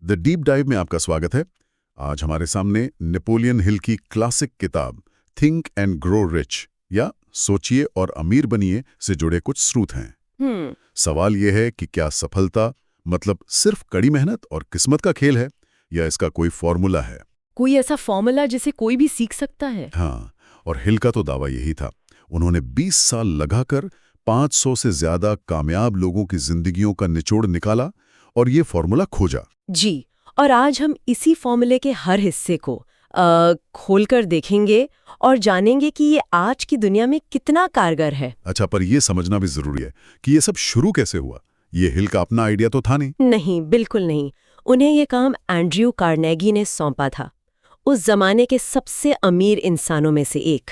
The deep dive में आपका स्वागत है। आज हमारे सामने नेपोलियन हिल की क्लासिक किताब थिंक एंड ग्रो रिच या सोचिए और अमीर बनिए से जुड़े कुछ स्रोत हैं। सवाल यह है कि क्या सफलता मतलब सिर्फ कड़ी मेहनत और किस्मत का खेल है या इसका कोई फॉर्मूला है? कोई ऐसा फॉर्मूला जिसे कोई भी सीख सकता है? हाँ, और हिल का तो दावा यही था। उन्होंने 20 साल लगाकर 500 से ज्यादा कामयाब लोगों की जिंदगियों का निचोड़ निकाला और ये फॉर्मूला खोजा। जी, और आज हम इसी फॉर्मूले के हर हिस्से को खोलकर देखेंगे और जानेंगे कि ये आज की दुनिया में कितना कारगर है। अच्छा, पर ये समझना भी जरूरी है कि ये सब शुरू कैसे हुआ। ये हिल का अपना आइडिया तो था नहीं। नहीं, बिल्कुल नहीं। उन्हें ये काम एंड्रयू कार्नेगी ने सौंपा था, उस जमाने के सबसे अमीर इंसानों में से एक।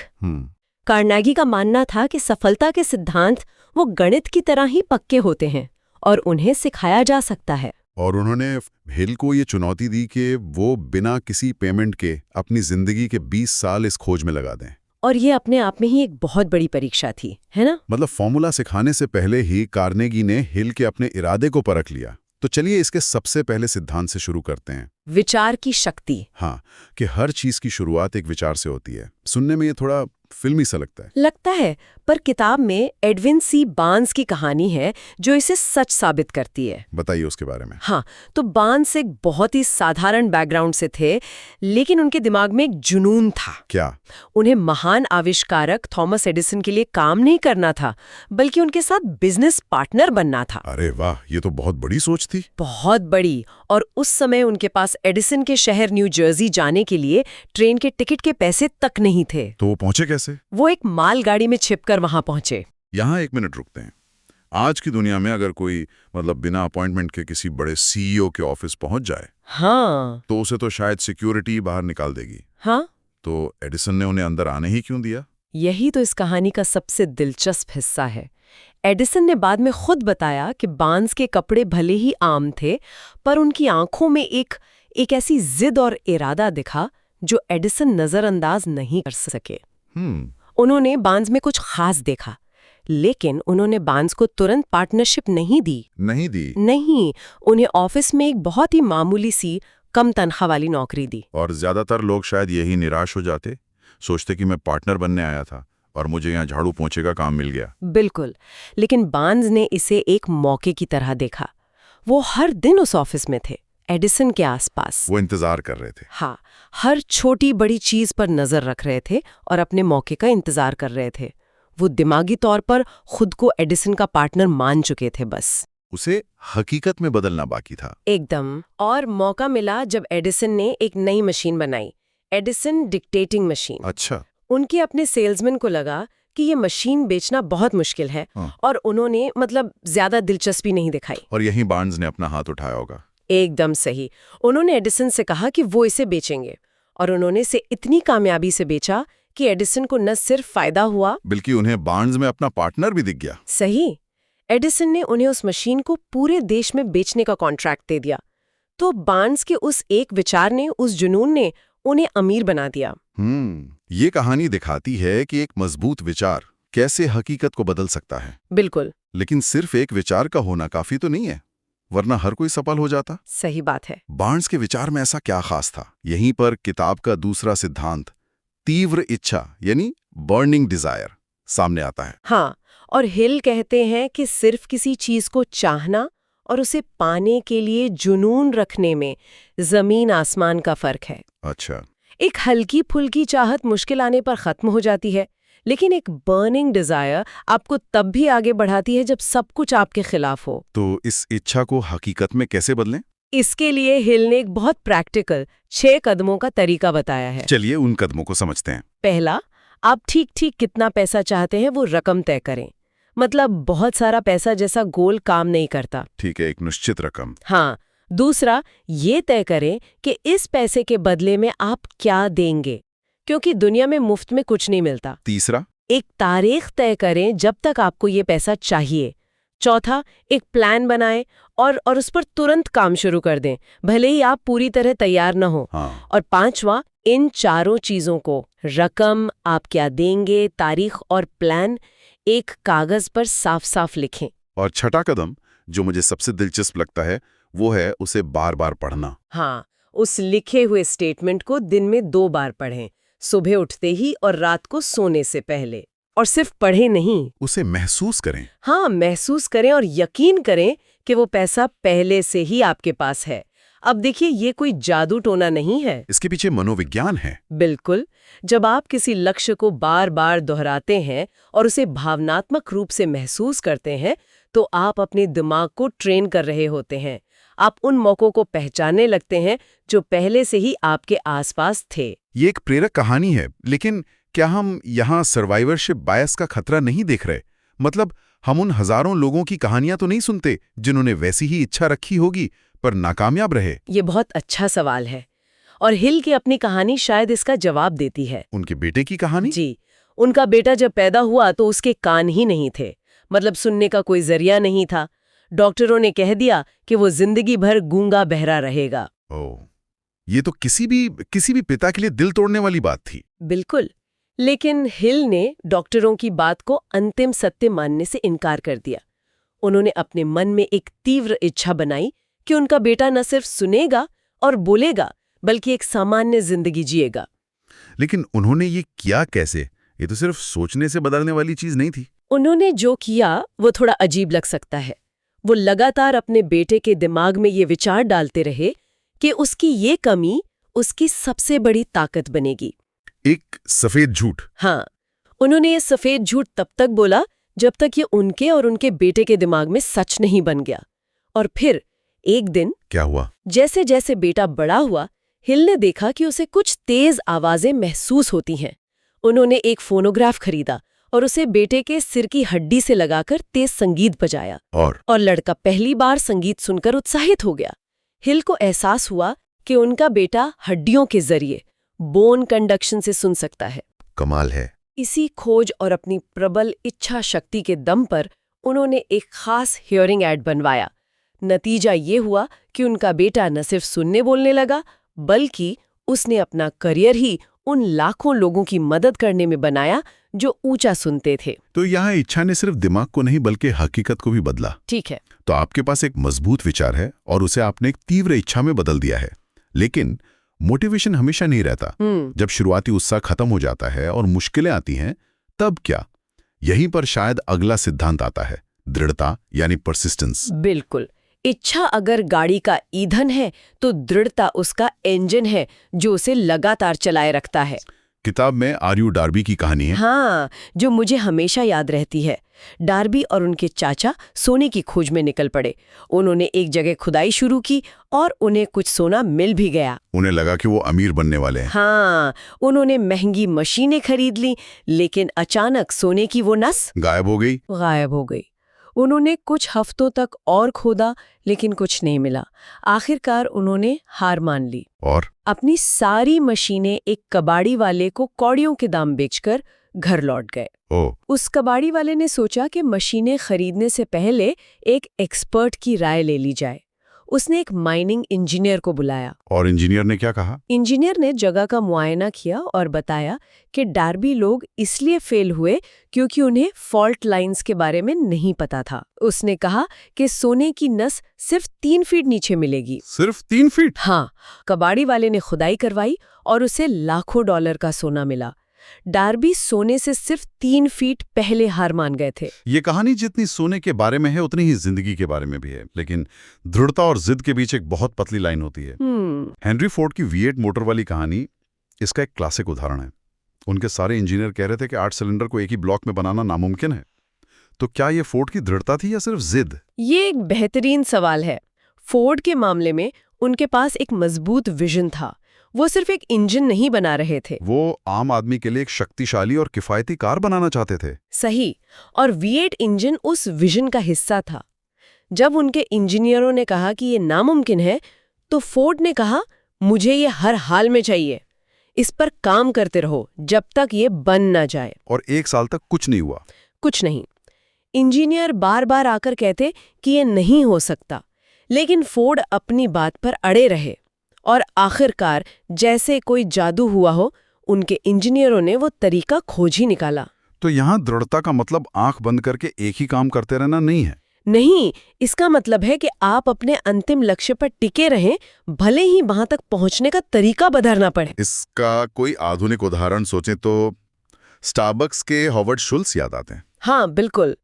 कार्नेगी का मानना था कि सफलता के सिद्धांत वो गणित की तरह ही पक्के होते हैं और उन्हें सिखाया जा सकता है। और उन्होंने हिल को ये चुनौती दी कि वो बिना किसी पेमेंट के अपनी जिंदगी के 20 साल इस खोज में लगा दें। और ये अपने आप में ही एक बहुत बड़ी परीक्षा थी, है ना? मतलब फॉर्मूला सिखाने से पहले ही कार्नेगी ने हिल के अपने इरादे को परख लिया। तो चलिए इसके सबसे पहले सिद्धांत से शुरू करते हैं। विचार की शक्ति। हाँ, कि हर चीज की शुरुआत एक विचार से होती है। सुनने में ये थोड़ा फिल्मी सा लगता है, पर किताब में एडविन सी बार्न्स की कहानी है जो इसे सच साबित करती है। बताइए उसके बारे में। हाँ, तो बार्न्स एक बहुत ही साधारण बैकग्राउंड से थे, लेकिन उनके दिमाग में एक जुनून था। क्या? उन्हें महान आविष्कारक थॉमस एडिसन के लिए काम नहीं करना था, बल्कि उनके साथ बिजनेस पार्टनर बनना था। अरे वाह, ये तो बहुत बड़ी सोच थी। बहुत बड़ी। और उस समय उनके पास एडिसन के शहर न्यू जर्सी जाने के लिए ट्रेन के टिकट के पैसे तक नहीं थे। तो वो पहुंचे कैसे? वो एक मालगाड़ी में छिपकर वहां पहुंचे। यहाँ एक मिनट रुकते हैं। आज की दुनिया में अगर कोई बिना अपॉइंटमेंट के किसी बड़े सीईओ के ऑफिस पहुंच जाए, हाँ, तो उसे तो शायद सिक्योरिटी बाहर निकाल देगी। हाँ, तो एडिसन ने उन्हें अंदर आने ही क्यों दिया? यही तो इस कहानी का सबसे दिलचस्प हिस्सा है। एडिसन ने बाद में खुद बताया कि बार्न्स के कपड़े भले ही आम थे, पर उनकी आंखों में एक ऐसी जिद और इरादा दिखा जो एडिसन नजरअंदाज नहीं कर सके। उन्होंने बार्न्स में कुछ खास देखा, लेकिन उन्होंने बार्न्स को तुरंत पार्टनरशिप नहीं दी। नहीं, उन्हें ऑफिस में एक बहुत ही मामूली सी कम तनख्वाह वाली नौकरी दी। और ज्यादातर लोग शायद यही निराश हो जाते, सोचते कि मैं पार्टनर बनने आया था और मुझे यहाँ झाड़ू पोंछे का काम मिल गया। बिल्कुल, लेकिन बार्न्स ने इसे एक मौके की तरह देखा। वो हर दिन उस ऑफिस में थे, एडिसन के आसपास। वो इंतजार कर रहे थे। हाँ, हर छोटी बड़ी चीज पर नजर रख रहे थे और अपने मौके का इंतजार कर रहे थे। वो दिमागी तौर पर खुद को एडिसन का पार्टनर मान चुके थे। बस उसे हकीकत में बदलना बाकी था। एकदम। और मौका मिला जब एडिसन ने एक नई मशीन बनाई, एडिसन डिक्टेटिंग मशीन। अच्छा। उनके अपने सेल्समैन को लगा कि ये मशीन बेचना बहुत मुश्किल है। और उन्होंने ज्यादा दिलचस्पी नहीं दिखाई। और यहीं बार्न्स ने अपना हाथ उठाया होगा। एकदम सही। उन्होंने एडिसन से कहा कि वो इसे बेचेंगे, और उन्होंने इसे इतनी कामयाबी से बेचा कि एडिसन को न सिर्फ फायदा हुआ, बल्कि उन्हें बार्न्स में अपना पार्टनर भी दिख गया। सही। एडिसन ने उन्हें उस मशीन को पूरे देश में बेचने का कॉन्ट्रैक्ट दे दिया। तो बार्न्स के उस एक विचार ने, उस जुनून ने उन्हें अमीर बना दिया। ये कहानी दिखाती है कि एक मजबूत विचार कैसे हकीकत को बदल सकता है। बिल्कुल। लेकिन सिर्फ एक विचार का होना काफी तो नहीं है, वरना हर कोई सफल हो जाता। सही बात है। बार्न्स के विचार में ऐसा क्या खास था? यहीं पर किताब का दूसरा सिद्धांत, तीव्र इच्छा यानी बर्निंग डिजायर, सामने आता है। हाँ, और हिल कहते हैं कि सिर्फ किसी चीज को चाहना और उसे पाने के लिए जुनून रखने में जमीन आसमान का फर्क है। अच्छा। एक हल्की फुल्की चाहत मुश्किल आने पर खत्म हो जाती है, लेकिन एक बर्निंग डिजायर आपको तब भी आगे बढ़ाती है जब सब कुछ आपके खिलाफ हो। तो इस इच्छा को हकीकत में कैसे बदलें? इसके लिए हिल ने एक बहुत प्रैक्टिकल 6 कदमों का तरीका बताया है। चलिए उन कदमों को समझते हैं। पहला, आप ठीक कितना पैसा चाहते हैं वो रकम तय करें। बहुत सारा पैसा जैसा गोल काम नहीं करता। ठीक है, एक निश्चित रकम। हाँ। दूसरा, ये तय करें कि इस पैसे के बदले में आप क्या देंगे, क्योंकि दुनिया में मुफ्त में कुछ नहीं मिलता। तीसरा, एक तारीख तय करें जब तक आपको ये पैसा चाहिए। चौथा, एक प्लान बनाएं और उस पर तुरंत काम शुरू कर दें, भले ही आप पूरी तरह तैयार न हो। हाँ। और पांचवा, इन चारों चीजों को, रकम, आप क्या देंगे, तारीख और प्लान, एक कागज पर साफ साफ लिखें। और छठा कदम, जो मुझे सबसे दिलचस्प लगता है, वो है उसे बार बार पढ़ना। हाँ, उस लिखे हुए स्टेटमेंट को दिन में 2 बार पढ़ें, सुबह उठते ही और रात को सोने से पहले। और सिर्फ पढ़े नहीं, उसे महसूस करें। हाँ, महसूस करें और यकीन करें कि वो पैसा पहले से ही आपके पास है। अब देखिए, ये कोई जादू टोना नहीं है। इसके पीछे मनोविज्ञान है। बिल्कुल। जब आप किसी लक्ष्य को बार बार दोहराते हैं और उसे भावनात्मक रूप से महसूस करते हैं, तो आप अपने दिमाग को ट्रेन कर रहे होते हैं। आप उन मौकों को पहचानने लगते हैं जो पहले से ही आपके आसपास थे। ये एक प्रेरक कहानी है, लेकिन क्या हम यहाँ सर्वाइवरशिप बायस का खतरा नहीं देख रहे? मतलब हम उन हजारों लोगों की कहानियां तो नहीं सुनते जिन्होंने वैसी ही इच्छा रखी होगी पर नाकामयाब रहे? ये बहुत अच्छा सवाल है, और हिल की अपनी कहानी शायद इसका जवाब देती है। उनके बेटे की कहानी? जी, उनका बेटा जब पैदा हुआ तो उसके कान ही नहीं थे, मतलब सुनने का कोई जरिया नहीं था। डॉक्टरों ने कह दिया कि वो जिंदगी भर गूंगा बहरा रहेगा। ओह, ये तो किसी भी पिता के लिए दिल तोड़ने वाली बात थी। बिल्कुल, लेकिन हिल ने डॉक्टरों की बात को अंतिम सत्य मानने से इनकार कर दिया। उन्होंने अपने मन में एक तीव्र इच्छा बनाई कि उनका बेटा न सिर्फ सुनेगा और बोलेगा, बल्कि एक सामान्य जिंदगी जिएगा। लेकिन उन्होंने ये किया कैसे? ये तो सिर्फ सोचने से बदलने वाली चीज नहीं थी। उन्होंने जो किया वो थोड़ा अजीब लग सकता है। वो लगातार अपने बेटे के दिमाग में ये विचार डालते रहे कि उसकी ये कमी उसकी सबसे बड़ी ताकत बनेगी। एक सफेद झूठ। हाँ, उन्होंने ये सफेद झूठ तब तक बोला जब तक ये उनके और उनके बेटे के दिमाग में सच नहीं बन गया। और फिर एक दिन क्या हुआ? जैसे जैसे बेटा बड़ा हुआ, हिल ने देखा कि उसे कुछ तेज आवाजें महसूस होती हैं। उन्होंने एक फोनोग्राफ खरीदा और उसे बेटे के सिर की हड्डी से लगाकर तेज संगीत बजाया। और लड़का पहली बार संगीत सुनकर उत्साहित हो गया। हिल को एहसास हुआ कि उनका बेटा हड्डियों के जरिए बोन कंडक्शन से सुन सकता है। कमाल है। इसी खोज और अपनी प्रबल इच्छा शक्ति के दम पर उन्होंने एक खास हियरिंग ऐड बनवाया। नतीजा ये हुआ कि उनका बेटा न सिर्फ सुनने बोलने लगा, बल्कि उसने अपना करियर ही उन लाखों लोगों की मदद करने में बनाया जो ऊंचा सुनते थे। तो यहाँ इच्छा ने सिर्फ दिमाग को नहीं बल्कि हकीकत को भी बदला। ठीक है। तो आपके पास एक मजबूत विचार है और उसे आपने एक तीव्र इच्छा में बदल दिया है। लेकिन मोटिवेशन हमेशा नहीं रहता। जब शुरुआती उत्साह खत्म हो जाता है और मुश्किलें आती हैं, तब क्या? यहीं पर शायद अगला सिद्धांत आता है, दृढ़ता यानी परसिस्टेंस। बिल्कुल। इच्छा अगर गाड़ी का ईंधन है तो दृढ़ता उसका इंजन है जो उसे लगातार चलाए रखता है। किताब में आर्यू डार्बी की कहानी है। हाँ, जो मुझे हमेशा याद रहती है। डार्बी और उनके चाचा सोने की खोज में निकल पड़े। उन्होंने एक जगह खुदाई शुरू की और उन्हें कुछ सोना मिल भी गया। उन्हें लगा कि वो अमीर बनने वाले हैं। हाँ, उन्होंने महंगी मशीनें खरीद ली, लेकिन अचानक सोने की वो नस गायब हो गई। उन्होंने कुछ हफ्तों तक और खोदा, लेकिन कुछ नहीं मिला। आखिरकार उन्होंने हार मान ली और अपनी सारी मशीनें एक कबाड़ी वाले को कौड़ियों के दाम बेचकर घर लौट गए। उस कबाड़ी वाले ने सोचा कि मशीनें खरीदने से पहले एक एक्सपर्ट की राय ले ली जाए। उसने एक माइनिंग इंजीनियर को बुलाया। और इंजीनियर ने क्या कहा? इंजीनियर ने जगह का मुआयना किया और बताया कि डार्बी लोग इसलिए फेल हुए क्योंकि उन्हें फॉल्ट लाइंस के बारे में नहीं पता था। उसने कहा कि सोने की नस सिर्फ 3 फीट नीचे मिलेगी। सिर्फ 3 फीट? हाँ। कबाड़ी वाले ने खुदाई करवाई और उसे लाखों डॉलर का सोना मिला। डार्बी सोने से सिर्फ 3 फीट पहले हार मान गए थे। ये कहानी जितनी सोने के बारे में है उतनी ही जिंदगी के बारे में भी है, लेकिन दृढ़ता और जिद के बीच एक बहुत पतली लाइन होती है। हेनरी फोर्ड की V8 मोटर वाली कहानी इसका एक क्लासिक उदाहरण है। उनके सारे इंजीनियर कह रहे थे कि 8 सिलेंडर को एक ही ब्लॉक में बनाना नामुमकिन है। तो क्या ये फोर्ड की दृढ़ता थी या सिर्फ जिद? ये एक बेहतरीन सवाल है। फोर्ड के मामले में उनके पास एक मजबूत विजन था। वो सिर्फ एक इंजन नहीं बना रहे थे, वो आम आदमी के लिए एक शक्तिशाली और किफायती कार बनाना चाहते थे। सही। और V8 इंजन उस विजन का हिस्सा था। जब उनके इंजीनियरों ने कहा कि ये नामुमकिन है, तो फोर्ड ने कहा, मुझे ये हर हाल में चाहिए। इस पर काम करते रहो जब तक ये बन ना जाए। और 1 साल तक कुछ नहीं हुआ। कुछ नहीं। इंजीनियर बार बार आकर कहते कि ये नहीं हो सकता, लेकिन फोर्ड अपनी बात पर अड़े रहे। और आखिरकार जैसे कोई जादू हुआ हो, उनके इंजीनियरों ने वो तरीका खोज ही निकाला। तो यहाँ दृढ़ता का मतलब आंख बंद करके एक ही काम करते रहना नहीं है। नहीं, इसका मतलब है कि आप अपने अंतिम लक्ष्य पर टिके रहें, भले ही वहां तक पहुंचने का तरीका बदलना पड़े। इसका कोई आधुनिक उदाहरण सोचें तो स्टारबक्स के हॉवर्ड शुल्स याद आते हैं। हाँ, बिल्कुल।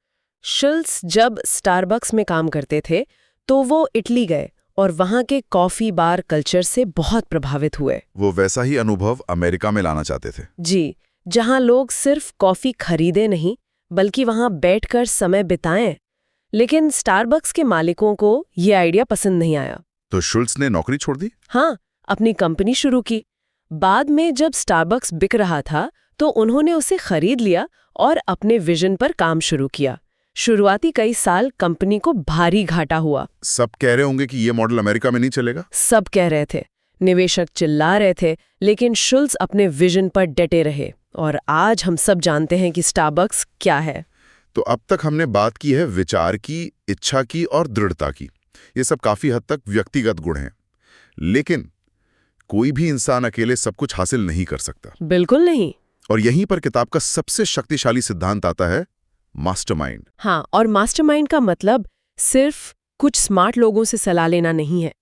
शुल्स जब स्टारबक्स में काम करते थे तो वो इटली गए और वहां के कॉफी बार कल्चर से बहुत प्रभावित हुए। वो वैसा ही अनुभव अमेरिका में लाना चाहते थे। जी, जहां लोग सिर्फ कॉफी खरीदे नहीं बल्कि वहां बैठकर समय बिताएं। लेकिन स्टारबक्स के मालिकों को ये आइडिया पसंद नहीं आया। तो शुल्स ने नौकरी छोड़ दी? हाँ, अपनी कंपनी शुरू की। बाद में जब स्टारबक्स बिक रहा था तो उन्होंने उसे खरीद लिया और अपने विजन पर काम शुरू किया। शुरुआती कई साल कंपनी को भारी घाटा हुआ। सब कह रहे होंगे कि ये मॉडल अमेरिका में नहीं चलेगा। सब कह रहे थे, निवेशक चिल्ला रहे थे, लेकिन शुल्स अपने विजन पर डटे रहे और आज हम सब जानते हैं कि स्टारबक्स क्या है। तो अब तक हमने बात की है विचार की, इच्छा की और दृढ़ता की। ये सब काफी हद तक व्यक्तिगत गुण हैं, लेकिन कोई भी इंसान अकेले सब कुछ हासिल नहीं कर सकता। बिल्कुल नहीं। और यहीं पर किताब का सबसे शक्तिशाली सिद्धांत आता है, मास्टरमाइंड। हाँ, और मास्टरमाइंड का मतलब सिर्फ कुछ स्मार्ट लोगों से सलाह लेना नहीं है।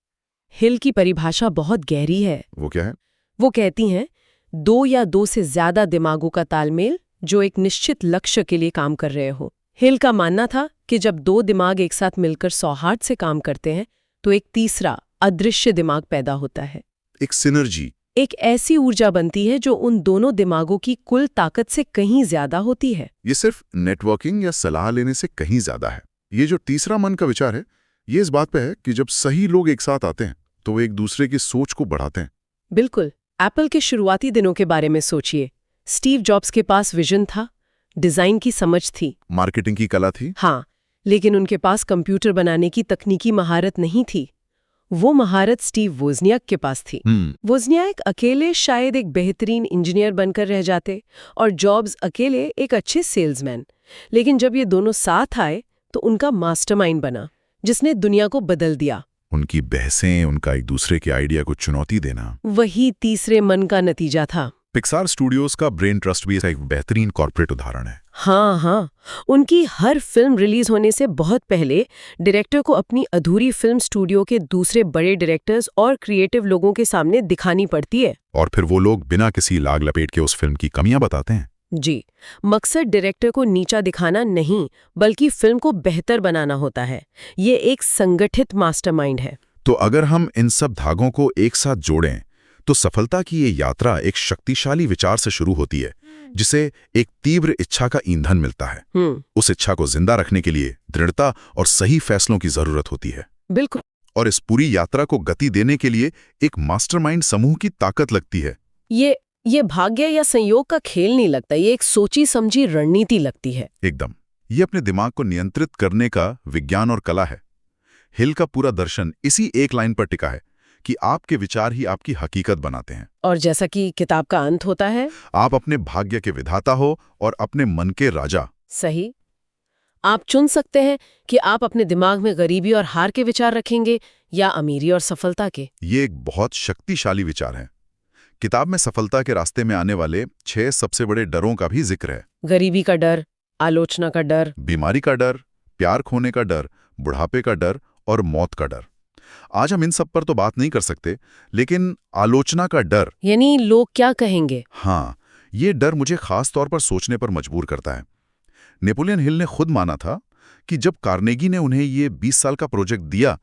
हिल की परिभाषा बहुत गहरी है। वो क्या है? वो कहती हैं, 2 या 2 से ज्यादा दिमागों का तालमेल जो एक निश्चित लक्ष्य के लिए काम कर रहे हो। हिल का मानना था कि जब 2 दिमाग एक साथ मिलकर सौहार्द से काम करते हैं तो एक तीसरा अदृश्य दिमाग पैदा होता है। एक सिनर्जी, एक ऐसी ऊर्जा बनती है जो उन दोनों दिमागों की कुल ताकत से कहीं ज्यादा होती है। ये सिर्फ नेटवर्किंग या सलाह लेने से कहीं ज्यादा है। ये जो तीसरा मन का विचार है, ये इस बात पे है कि जब सही लोग एक साथ आते हैं तो वो एक दूसरे की सोच को बढ़ाते हैं। बिल्कुल। एप्पल के शुरुआती दिनों के बारे में सोचिए। स्टीव जॉब्स के पास विजन था, डिजाइन की समझ थी, मार्केटिंग की कला थी। हाँ, लेकिन उनके पास कंप्यूटर बनाने की तकनीकी महारत नहीं थी। वो महारत स्टीव वोज़नियाक के पास थी। वोज़नियाक अकेले शायद एक बेहतरीन इंजीनियर बनकर रह जाते और जॉब्स अकेले एक अच्छे सेल्समैन। लेकिन जब ये दोनों साथ आए तो उनका मास्टरमाइंड बना, जिसने दुनिया को बदल दिया। उनकी बहसें, उनका एक दूसरे के आइडिया को चुनौती देना, वही तीसरे मन का नतीजा था। पिक्सार स्टूडियोज का ब्रेन ट्रस्ट भी एक बेहतरीन कॉर्पोरेट उदाहरण है। हाँ, उनकी हर फिल्म रिलीज होने से बहुत पहले डायरेक्टर को अपनी अधूरी फिल्म स्टूडियो के दूसरे बड़े डायरेक्टर्स और क्रिएटिव लोगों के सामने दिखानी पड़ती है। और फिर वो लोग बिना किसी लाग लपेट के उस फिल्म की कमियां बताते हैं। जी, मकसद डायरेक्टर को नीचा दिखाना नहीं, बल्कि फिल्म को बेहतर बनाना होता है। ये एक संगठित मास्टरमाइंड है। तो अगर हम इन सब धागों को एक साथ जोड़ें तो सफलता की ये यात्रा एक शक्तिशाली विचार से शुरू होती है, जिसे एक तीव्र इच्छा का ईंधन मिलता है। उस इच्छा को जिंदा रखने के लिए दृढ़ता और सही फैसलों की जरूरत होती है। बिल्कुल। और इस पूरी यात्रा को गति देने के लिए एक मास्टरमाइंड समूह की ताकत लगती है। ये भाग्य या संयोग का खेल नहीं लगता, ये एक सोची समझी रणनीति लगती है। एकदम। ये अपने दिमाग को नियंत्रित करने का विज्ञान और कला है। हिल का पूरा दर्शन इसी एक लाइन पर टिका है कि आपके विचार ही आपकी हकीकत बनाते हैं। और जैसा कि किताब का अंत होता है, आप अपने भाग्य के विधाता हो और अपने मन के राजा। सही। आप चुन सकते हैं कि आप अपने दिमाग में गरीबी और हार के विचार रखेंगे या अमीरी और सफलता के। ये एक बहुत शक्तिशाली विचार है। किताब में सफलता के रास्ते में आने वाले 6 सबसे बड़े डरों का भी जिक्र है। गरीबी का डर, आलोचना का डर, बीमारी का डर, प्यार खोने का डर, बुढ़ापे का डर और मौत का डर। आज हम इन सब पर तो बात नहीं कर सकते, लेकिन आलोचना का डर, यानी लोग क्या कहेंगे, हाँ, ये डर मुझे खास तौर पर सोचने पर मजबूर करता है। नेपोलियन हिल ने खुद माना था कि जब कार्नेगी ने उन्हें ये 20 साल का प्रोजेक्ट दिया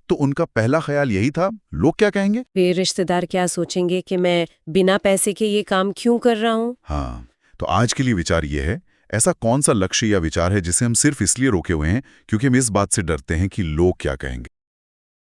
तो उनका पहला ख्याल यही था, लोग क्या कहेंगे, वे रिश्तेदार क्या सोचेंगे कि मैं बिना पैसे के ये काम क्यों कर रहा हूँ। हाँ, तो आज के लिए विचार ये है, ऐसा कौन सा लक्ष्य या विचार है जिसे हम सिर्फ इसलिए रोके हुए हैं क्योंकि हम इस बात से डरते हैं कि लोग क्या कहेंगे।